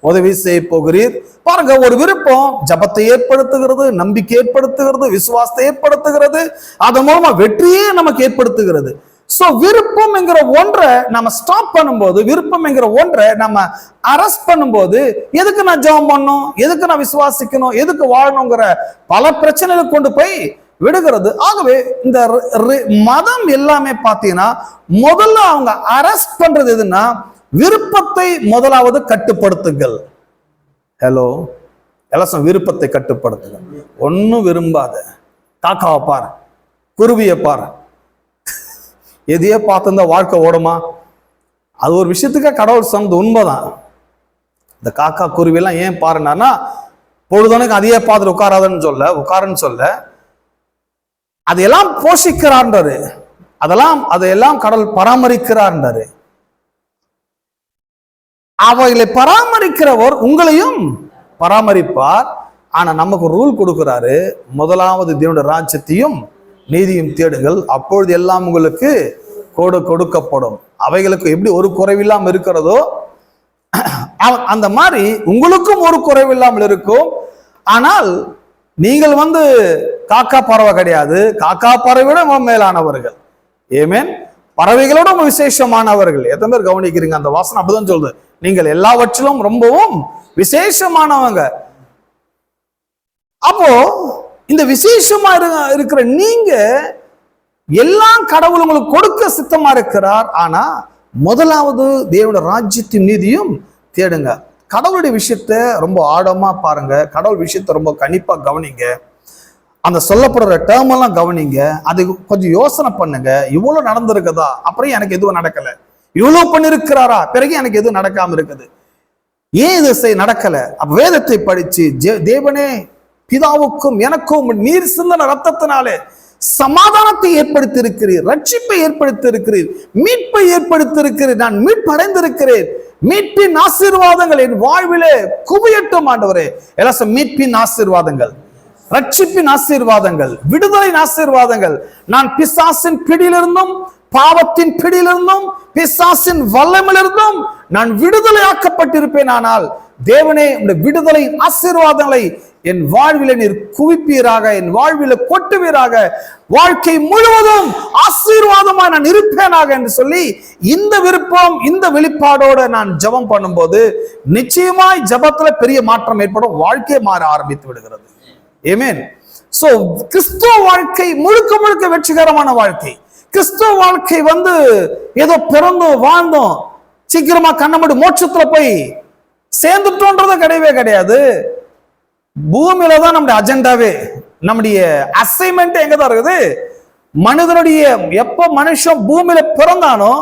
உதவி செய்ய போகிறீர். பாருங்க, ஒரு விருப்பம் ஜபத்தை ஏற்படுத்துகிறது, நம்பிக்கை ஏற்படுத்துகிறது, விசுவாசத்தை ஏற்படுத்துகிறது, அதன் மூலமா வெற்றியே நமக்கு ஏற்படுத்துகிறது. சோ விருப்பம் என்கிற ஒன்றை நம்ம ஸ்டாப் பண்ணும்போது, விருப்பம் என்கிற ஒன்றை நம்ம அரெஸ்ட் பண்ணும்போது, எதுக்கு நான் ஜெபம் பண்ணணும், எதுக்கு நான் விசுவாசிக்கணும், எதுக்கு வாழணுங்கிற பல பிரச்சனைகளை கொண்டு போய் விடுகிறது. ஆகவே இந்த மதம் எல்லாமே பார்த்தீங்கன்னா முதல்ல அவங்க அரெஸ்ட் பண்றது எதுன்னா, விருப்பத்தை முதலாவது கட்டுப்படுத்துங்கள். ஹலோ, எல்லாம் விருப்பத்தை கட்டுப்படுத்துங்க. ஒன்னும் விரும்பாத, காக்காவை பாரு, குருவியை பாரு, எதையே பார்த்துருந்தா வாழ்க்கை ஓடுமா? அது ஒரு விஷயத்துக்கு கடவுள் சொன்னது உண்மைதான். இந்த காக்கா குருவியெல்லாம் ஏன் பாருனா, பொழுதுனுக்கு அதையே பார்த்துட்டு உட்காருன்னு சொல்ல அதையெல்லாம் போஷிக்கிறார்ன்றாரு, அதையெல்லாம் கடவுள் பராமரிக்கிறார்ன்றாரு. அவைகளை பராமரிக்கிறவர் உங்களையும் பராமரிப்பார். ஆனா நமக்கு ரூல் கொடுக்கிறாரு, முதலாவது தேவனுடைய ராஜ்யத்தையும் நீதியும் தேடுங்கள், அப்பொழுது எல்லாம் உங்களுக்கு கொடுக்கப்படும். அவைகளுக்கு எப்படி ஒரு குறைவில்லாமல் இருக்கிறதோ அந்த மாதிரி உங்களுக்கும் ஒரு குறைவில்லாமல் இருக்கும். ஆனால் நீங்கள் காக்கா பறவை கிடையாது, காக்கா பறவையோட மேலானவர்கள். ஏமேன், பறவைகளோட விசேஷமானவர்கள். எத்தனை பேர் கவனிக்கிறீங்க? அந்த வாசனை அப்படிதான் சொல்லுது, நீங்கள் எல்லாவற்றிலும் ரொம்பவும் விசேஷமானவங்க. அப்போ இந்த விசேஷமா இருக்கிற நீங்க எல்லாம் கடவுள் உங்களுக்கு கொடுக்க சித்தமா இருக்கிறார். ஆனா முதலாவது தேவனுடைய ராஜ்யத்தின் நீதியும் தேடுங்க. கடவுளுடைய விஷயத்த ரொம்ப ஆழமா பாருங்க, கடவுள் விஷயத்த ரொம்ப கண்டிப்பா கவனிங்க, அந்த சொல்லப்படுற டேர்ம் எல்லாம் கவனிங்க, அது கொஞ்சம் யோசனை பண்ணுங்க. இவ்வளவு நடந்திருக்குதா, அப்புறம் எனக்கு எதுவும் நடக்கல, இவ்வளவு பண்ணிருக்கிறாரா, பிறகு எனக்கு எதுவும் நடக்காம இருக்குது, ஏன் இது நடக்கல? அப்ப வேதத்தை படிச்சு, தேவனே பிதாவுக்கும் எனக்கும் நீர் சிந்தன ரத்தத்தினாலே சமாதானத்தை ஏற்படுத்தி இருக்கிறீர், ரட்சிப்பை ஏற்படுத்தி இருக்கிறீர், மீட்பை ஏற்படுத்தி இருக்கிறீர், நான் மீட்படைந்திருக்கிறேன், மீட்பின் ஆசீர்வாதங்கள் என் வாழ்விலே குவியட்டும் ஆண்டவரே. எல்லாம் மீட்பின் ஆசீர்வாதங்கள், ரட்சிப்பின் ஆசீர்வாதங்கள், விடுதலின் ஆசீர்வாதங்கள். நான் பிசாசின் பிடியிலிருந்தும் பாவத்தின் பிடியிலிருந்தும் பிசாசின் வல்லமிலிருந்தும் நான் விடுதலை ஆக்கப்பட்டிருப்பேன். ஆனால் தேவனே, இந்த விடுதலை ஆசீர்வாதங்களை என் வாழ்வில நீர் குவிப்பீராக, என் வாழ்வில கொட்டுவீராக, வாழ்க்கை முழுவதும் ஆசீர்வாதமா நான் இருப்பேனாக என்று சொல்லி இந்த விருப்பம், இந்த வெளிப்பாடோட நான் ஜெபம் பண்ணும்போது நிச்சயமாய் ஜெபத்துல பெரிய மாற்றம் ஏற்படும், வாழ்க்கை மாற ஆரம்பித்து விடுகிறது. ஆமென். சோ கிறிஸ்துவ வாழ்க்கை முழுக்க முழுக்க வெற்றிகரமான வாழ்க்கை. கிறிஸ்துவ வாழ்க்கை ஏதோ பிறந்தோம் வாழ்ந்தோம், சீக்கிரமா கண்ண மூடி மோட்சத்துல போய் சேர்ந்துட்டோன்றது கிடையவே கிடையாது. பூமியில தான் நம்முடைய அஜெண்டாவே, நம்முடைய அசைன்மெண்ட் எங்கதான் இருக்குது. மனிதனுடைய எப்ப மனுஷன் பூமியில பிறந்தானோ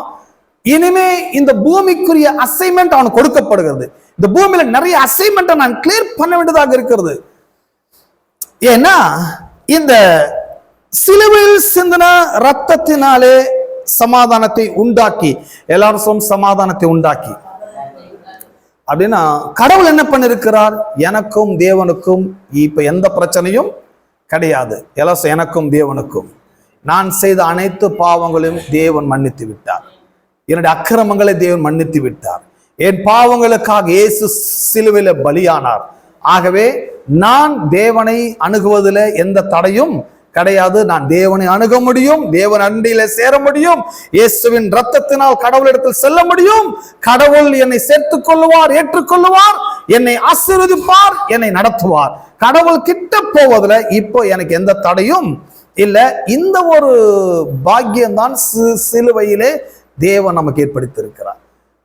இனிமே இந்த பூமிக்குரிய அசைன்மெண்ட் அவனுக்கு கொடுக்கப்படுகிறது. இந்த பூமியில நிறைய அசைன்மெண்ட் நான் கிளியர் பண்ண வேண்டியதாக இருக்கிறது. ஏன்னா இந்த சிலுவையில் சிந்தின ரத்தத்தினாலே சமாதானத்தை உண்டாக்கி, எல்லாரும் சமாதானத்தை உண்டாக்கி அப்படின்னா கடவுள் என்ன பண்ணிருக்கிறார்? எனக்கும் தேவனுக்கும் இப்ப எந்த பிரச்சனையும் கிடையாது. எல்லாம் எனக்கும் தேவனுக்கும் நான் செய்த அனைத்து பாவங்களையும் தேவன் மன்னித்து விட்டார். என்னுடைய அக்கிரமங்களை தேவன் மன்னித்து விட்டார். என் பாவங்களுக்காக இயேசு சிலுவையில பலியானார். ஆகவே நான் தேவனை அணுகுவதில் எந்த தடையும் கிடையாது. நான் தேவனை அணுக முடியும், தேவன் அண்டையில சேர முடியும், இயேசுவின் ரத்தத்தினால் கடவுளிடத்தில் செல்ல முடியும். கடவுள் என்னை சேர்த்துக் கொள்ளுவார், ஏற்றுக்கொள்ளுவார், என்னை ஆசீர்வதிப்பார், என்னை நடத்துவார். கடவுள் கிட்ட போவதில் இப்போ எனக்கு எந்த தடையும் இல்ல. இந்த ஒரு பாக்கியம்தான் சிலுவையிலே தேவன் நமக்கு ஏற்படுத்தியிருக்கிறார்.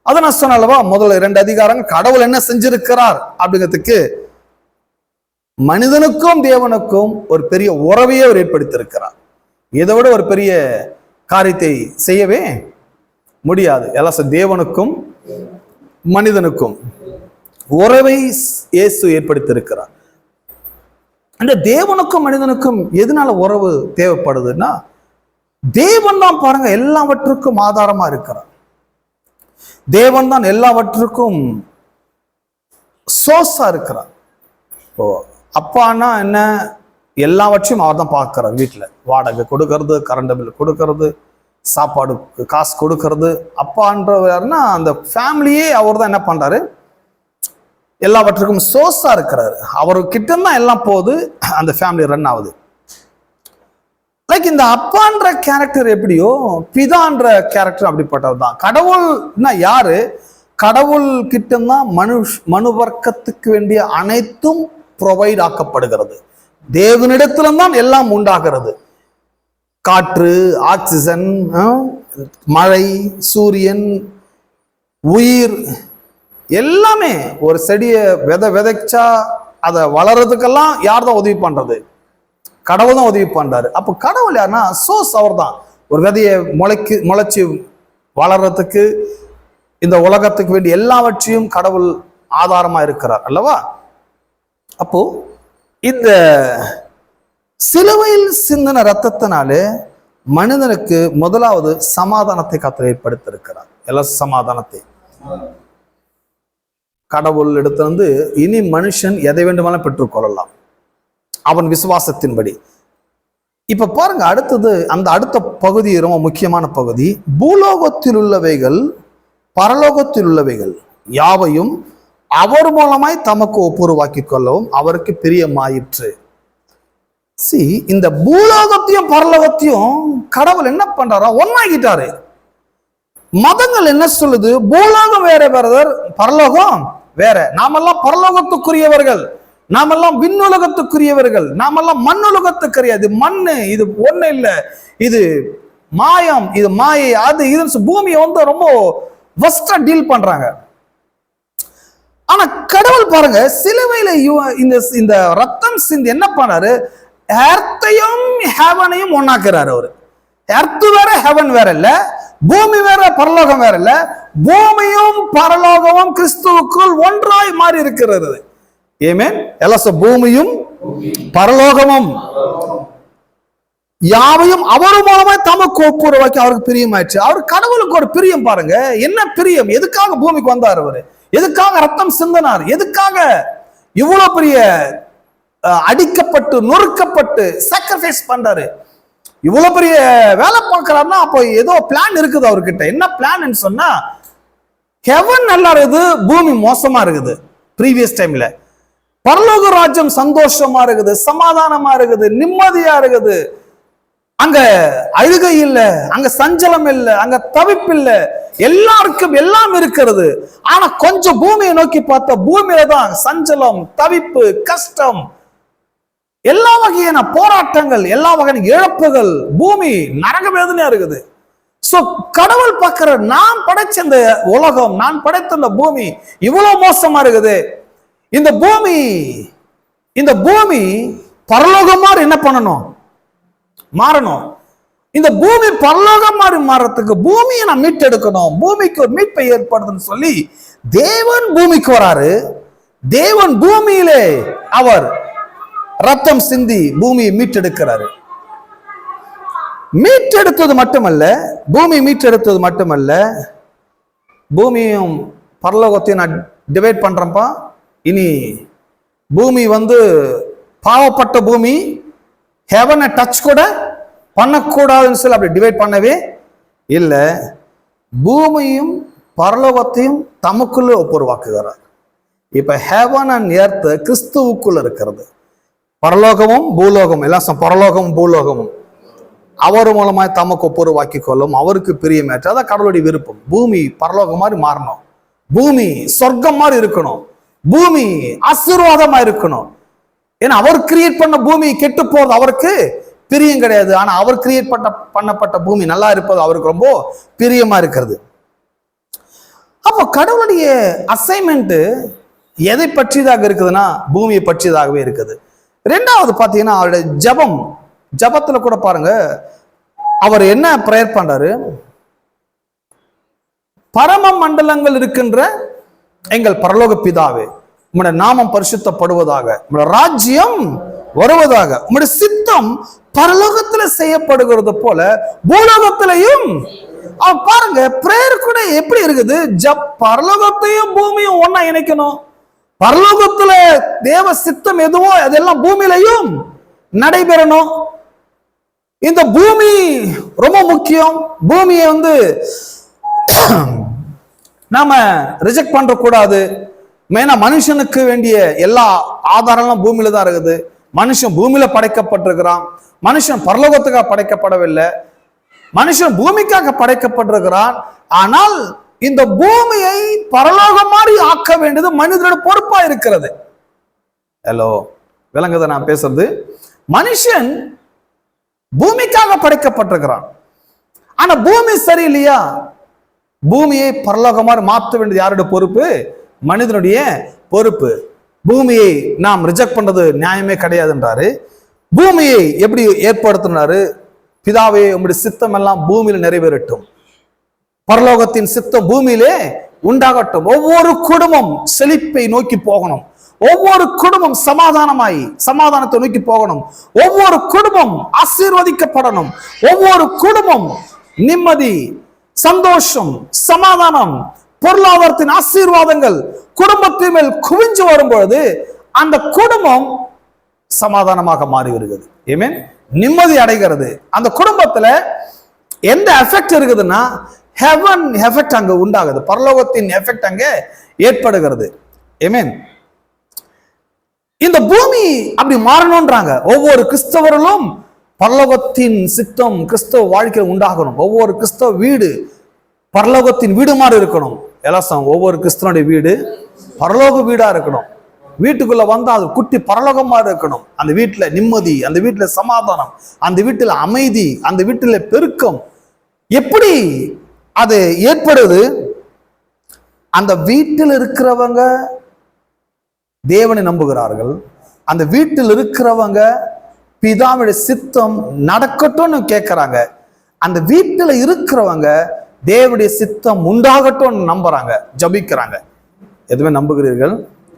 அதை நான் சொன்னல்லவா, முதல்ல 2 அதிகாரங்கள் கடவுள் என்ன செஞ்சிருக்கிறார் அப்படிங்கிறதுக்கு மனிதனுக்கும் தேவனுக்கும் ஒரு பெரிய உறவையே அவர் ஏற்படுத்தியிருக்கிறார். இதை விட ஒரு பெரிய காரியத்தை செய்யவே முடியாது. எல்லாம் தேவனுக்கும் மனிதனுக்கும் உறவை இயேசு ஏற்படுத்தியிருக்கிறார். அந்த தேவனுக்கும் மனிதனுக்கும் எதனால உறவு தேவைப்படுதுன்னா, தேவன் தான் பாருங்க எல்லாவற்றுக்கும் ஆதாரமா இருக்கிறார். தேவன் தான் எல்லாவற்றுக்கும் சோர்ஸா இருக்கிறார். இப்போ அப்பான்னா என்ன, எல்லாவற்றையும் அவர் தான் பார்க்கிறார். வீட்டில் வாடகை கொடுக்கறது, கரண்ட் பில் கொடுக்கறது, சாப்பாடுக்கு காசு கொடுக்கறது. அப்பான்றவர்னா அந்த ஃபேமிலியே அவர் தான் என்ன பண்றாரு, எல்லாவற்றுக்கும் சோர்ஸா இருக்கிறாரு. அவர்கிட்ட தான் எல்லாம் போகுது, அந்த ஃபேமிலி ரன் ஆகுது. லைக் இந்த அப்பான்ற கேரக்டர் எப்படியோ பிதான்ற கேரக்டர் அப்படிப்பட்டவர் தான். கடவுள்னா யாரு? கடவுள் கிட்ட தான் மனு வர்க்கத்துக்கு வேண்டிய அனைத்தும் ப்ரொவைட் ஆக்கப்படுகிறது. தேவனிடத்தில்தான் எல்லாம் உண்டாகிறது. காற்று, ஆக்சிஜன், மழை, சூரியன், உயிர் எல்லாமே. ஒரு செடியை விதைச்சா அதை வளர்றதுக்கெல்லாம் யார் தான் உதவி பண்றது? கடவுள் தான் உதவி பண்றாரு. அப்போ கடவுள் யாருன்னா சோர்ஸ் அவர் தான். ஒரு விதையை முளைச்சு வளர்றதுக்கு இந்த உலகத்துக்கு வேண்டிய எல்லாவற்றையும் கடவுள் ஆதாரமா இருக்கிறார் அல்லவா? அப்போ இந்த சிலுவையில் சிந்தின ரத்தத்தினாலே மனிதனுக்கு முதலாவது சமாதானத்தை கர்த்தர் ஏற்படுத்தியிருக்கிறார். எல்லாம் சமாதானத்தை கடவுள் இடத்திலிருந்து இனி மனுஷன் எதை வேண்டுமானாலும் பெற்றுக்கொள்ளலாம் அவன் விசுவாசத்தின்படி. இப்ப பாருங்க, அடுத்தது அந்த அடுத்த பகுதி ரொம்ப முக்கியமான பகுதி. பூலோகத்தில் உள்ளவைகள் பரலோகத்தில் உள்ளவைகள் யாவையும் அவர் மூலமாய் தமக்கு ஒப்புரவாக்கி கொள்ளவும் அவருக்கு பிரியமாயிற்று. இந்த பூலோகத்தையும் பரலோகத்தையும் கடவுள் என்ன பண்றாரா, ஒன்னாகிட்டாரு. மதங்கள் என்ன சொல்லுது? பூலோகம் வேற பிரதர், பரலோகம் வேற. நாமெல்லாம் பரலோகத்துக்குரியவர்கள், நாமெல்லாம் விண்ணுலகத்துக்குரியவர்கள், நாமெல்லாம் மண்ணுலகத்துக்குரிய. இது மண்ணு, இது ஒண்ணு இல்ல, இது மாயம், இது மாயை, அது இது. பூமியை ரொம்ப வஸ்டா டீல் பண்றாங்க. ஆனா கடவுள் பாருங்க, சிலுவையில இந்த ரத்தம் சிந்தி என்ன பண்ணாரு? எர்த்தையும் ஹெவனையும் ஒன்னாக்குறாரு. அவரு எர்த்து வேற ஹெவன் வேற இல்ல, பூமி வேற பரலோகம் வேற இல்ல, பூமியும் பரலோகமும் கிறிஸ்துவுக்குள் ஒன்றாய் மாறி இருக்கிறது. ஆமென். எல்லாம் பூமியும் பரலோகமும் யாவையும் அவர் மூலமாய் தமக்கு ஒப்புரவாக்கி அவருக்கு பிரியமாயிடுச்சு. அவர் கடவுளுக்கு ஒரு பிரியம் பாருங்க. என்ன பிரியம்? எதுக்காக பூமிக்கு வந்தார் அவரு? எதுக்காக ரத்தம் சிந்தினார்? எதுக்காக இவ்வளவு பெரிய அடிக்கப்பட்டு நொறுக்கப்பட்டு சாக்ரிஃபைஸ் பண்றாரு? இவ்வளவு பெரிய வேலை பார்க்கிறாருன்னா அப்போ ஏதோ பிளான் இருக்குது அவர்கிட்ட. என்ன பிளான் சொன்னா, ஹெவன் நல்லா இருக்குது, பூமி மோசமா இருக்குது. ப்ரீவியஸ் டைம்ல பரலோக ராஜ்யம் சந்தோஷமா இருக்குது, சமாதானமா இருக்குது, நிம்மதியா இருக்குது. அங்க அழுகை இல்லை, அங்க சஞ்சலம் இல்லை, அங்க தவிப்பு இல்லை, எல்லாருக்கும் எல்லாம் இருக்கிறது. ஆனா கொஞ்சம் பூமியை நோக்கி பார்த்தா பூமியில தான் சஞ்சலம், தவிப்பு, கஷ்டம், எல்லா வகையான போராட்டங்கள், எல்லா வகையான இழப்புகள். பூமி நரக வேதனையா இருக்குது. சோ கடவுள் பார்க்கிற, நான் படைச்ச இந்த உலகம், நான் படைத்த இந்த பூமி இவ்வளவு மோசமா இருக்குது. இந்த பூமி பரலோகமா என்ன பண்ணணும்? மாறணும். இந்த பூமி பரலோகம் மாதிரி மாறத்துக்கு பூமியை நான் மீட்டெடுக்கணும், பூமிக்கு ஒரு மீட்பை ஏற்படுதுன்னு சொல்லி தேவன் பூமிக்கு வராரு. தேவன் பூமியிலே அவர் ரத்தம் சிந்தி பூமியை மீட்டெடுக்கிறாரு. மீட்டெடுத்தது மட்டுமல்ல, பூமி மீட்டெடுத்தது மட்டுமல்ல, பூமியும் பரலோகத்தையும் நான் டிவைட் பண்றேன்ப்பா. இனி பூமி பாவப்பட்ட பூமி, ஹெவனை டச் கூட பண்ணக்கூடாதுன்னு சொல்லி அப்படி டிவைட் பண்ணவே இல்லை. பூமியும் பரலோகத்தையும் தமக்குள்ள ஒப்புருவாக்குகிறார். இப்ப ஹெவன் அண்ட் எர்த் கிறிஸ்துவுக்குள்ள இருக்கிறது. பரலோகமும் பூலோகமும் எல்லாம், பரலோகமும் பூலோகமும் அவர் மூலமாய் தமக்கு ஒப்புருவாக்கி கொள்ளும், அவருக்கு பிரியமேற்ற. அதான் கடவுளுடைய விருப்பம். பூமி பரலோகம் மாதிரி மாறணும், பூமி சொர்க்கம் மாதிரி இருக்கணும், பூமி ஆசீர்வாதமா இருக்கணும். ஏன்னா அவர் கிரியேட் பண்ண பூமி கெட்டு போறது அவருக்கு பிரியம் கிடையாது. ஆனா அவர் கிரியேட் பண்ணப்பட்ட பூமி நல்லா இருப்பது அவருக்கு ரொம்ப பிரியமா இருக்கிறது. அப்போ கடவுளுடைய அசைன்மெண்ட் எதை பற்றியதாக இருக்குதுன்னா பூமியை பற்றியதாகவே இருக்குது. ரெண்டாவது பாத்தீங்கன்னா அவருடைய ஜபத்துல கூட பாருங்க, அவர் என்ன பிரேயர் பண்றாரு? பரம மண்டலங்கள் இருக்கின்ற எங்கள் பரலோக பிதாவே, உம்முடைய நாமம் பரிசுத்தப்படுவதாக, உம்முடைய ராஜ்யம் வருவதாக, உம்முடைய சித்தம் பரலோகத்துல செய்யப்படுகிறது போல பூலோகத்திலையும். பாருங்க பிரேயர் கூட எப்படி இருக்குது? பரலோகத்தையும் பூமியும் ஒன்னா இணைக்கணும். பரலோகத்துல தேவ சித்தம் எதுவோ அதெல்லாம் பூமியிலையும் நடைபெறணும். இந்த பூமி ரொம்ப முக்கியம். பூமியை நாம ரிஜெக்ட் பண்ற கூடாது. மெயினா மனுஷனுக்கு வேண்டிய எல்லா ஆதாரங்களும் பூமியில தான் இருக்குது. மனுஷன் பூமியில படைக்கப்பட்டிருக்கிறான். மனுஷன் பரலோகத்துக்காக படைக்கப்படவில்லை, மனுஷன் பூமிக்காக படைக்கப்பட்டிருக்கிறான். ஆனால் இந்த பூமியை பரலோகம் மாதிரி ஆக்க வேண்டியது மனிதனோட பொறுப்பா இருக்கிறது. ஹலோ, விளங்குதா நான் பேசுறது? மனுஷன் பூமிக்காக படைக்கப்பட்டிருக்கிறான். ஆனா பூமி சரியில்லையா? பூமியை பரலோகமாக மாற்ற வேண்டியது யாருடைய பொறுப்பு? மனிதனுடைய பொறுப்பு. பூமியை நாம் ரிஜெக்ட் பண்றது நியாயமே கிடையாதுன்றாரு. பூமியை எப்படி ஏற்படுத்தினாரு? பிதாவே உம்முடைய சித்தம் எல்லாம் பூமியில நிறைவேறட்டும், பரலோகத்தின் சித்தம் பூமியிலே உண்டாகட்டும். ஒவ்வொரு குடும்பம் செழிப்பை நோக்கி போகணும், ஒவ்வொரு குடும்பம் சமாதானத்தை நோக்கி போகணும், ஒவ்வொரு குடும்பம் ஆசீர்வதிக்கப்படணும், ஒவ்வொரு குடும்பம் நிம்மதி, சந்தோஷம், சமாதானம், பொருளாதாரத்தின் ஆசீர்வாதங்கள் குடும்பத்தின் மேல் குவிஞ்சு வரும்பொழுது அந்த குடும்பம் சமாதானமாக மாறி வருகிறது. ஆமென். நிம்மதி அடைகிறது. அந்த குடும்பத்துல எந்த எஃபெக்ட் இருக்குதுன்னா ஹெவன் எஃபெக்ட் அங்க உண்டாகுது, பரலோகத்தின் எஃபெக்ட் அங்க ஏற்படுகிறது. ஆமென். இந்த பூமி அப்படி மாறணும்ன்றாங்க. ஒவ்வொரு கிறிஸ்தவர்களும் பரலோகத்தின் சித்தம் கிறிஸ்தவ வாழ்க்கையில் உண்டாகணும். ஒவ்வொரு கிறிஸ்தவ வீடு பரலோகத்தின் வீடு மாதிரி இருக்கணும். எல்லாம் ஒவ்வொரு கிறிஸ்தவனுடைய வீடு பரலோக வீடா இருக்கணும். வீட்டுக்குள்ள வந்தா அது குட்டி பரலோகமா இருக்கணும். அந்த வீட்டுல நிம்மதி, அந்த வீட்டுல சமாதானம், அந்த வீட்டுல அமைதி, அந்த வீட்டுல பெருக்கம். எப்படி அது ஏற்படுது? அந்த வீட்டில் இருக்கிறவங்க தேவனை நம்புகிறார்கள். அந்த வீட்டில் இருக்கிறவங்க பிதாவுடைய சித்தம் நடக்கட்டும்னு கேட்கிறாங்க. அந்த வீட்டில் இருக்கிறவங்க தேவனுடைய சித்தம் உண்டாகட்டும் நம்புறாங்க, ஜபிக்கிறாங்க. எதுவுமே நம்புகிறீர்கள்?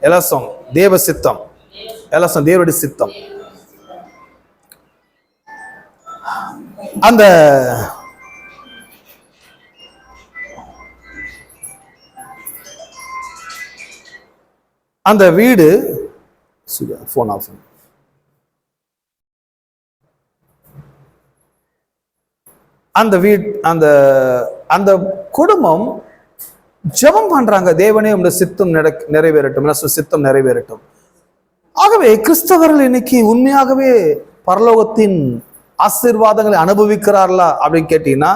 எலசம் தேவ சித்தம், எலசம் தேவனுடைய சித்தம். அந்த வீடு போன் ஆஃப், அந்த அந்த குடும்பம் ஜெபம் பண்றாங்க, தேவனே உங்களுடைய சித்தம் நிறைவேறட்டும், சித்தம் நிறைவேறட்டும். ஆகவே கிறிஸ்தவர்கள் இன்னைக்கு உண்மையாகவே பரலோகத்தின் ஆசீர்வாதங்களை அனுபவிக்கிறார்களா அப்படின்னு கேட்டீங்கன்னா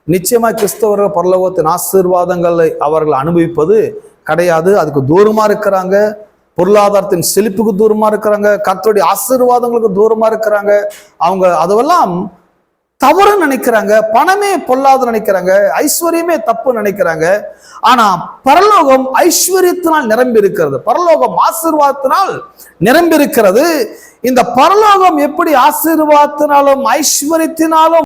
நிச்சயமா கிறிஸ்தவர்கள் பரலோகத்தின் ஆசீர்வாதங்களை அவர்கள் அனுபவிப்பது கிடையாது. அதுக்கு தூரமா இருக்கிறாங்க. பொருளாதாரத்தின் செழிப்புக்கு தூரமா இருக்கிறாங்க. கர்த்தருடைய ஆசீர்வாதங்களுக்கு தூரமா இருக்கிறாங்க. அவங்க அதுவெல்லாம் தவறு நினைக்கிறாங்க, பணமே பொல்லாது நினைக்கிறாங்க, ஐஸ்வர்யமே தப்பு நினைக்கிறாங்க. ஆனா பரலோகம் ஐஸ்வர்யத்தினால் நிரம்பி இருக்கிறது, பரலோகம் ஆசீர்வாதத்தினால் நிரம்பி இருக்கிறது. இந்த பரலோகம் எப்படி ஆசீர்வாதத்தினாலும் ஐஸ்வர்யத்தினாலும்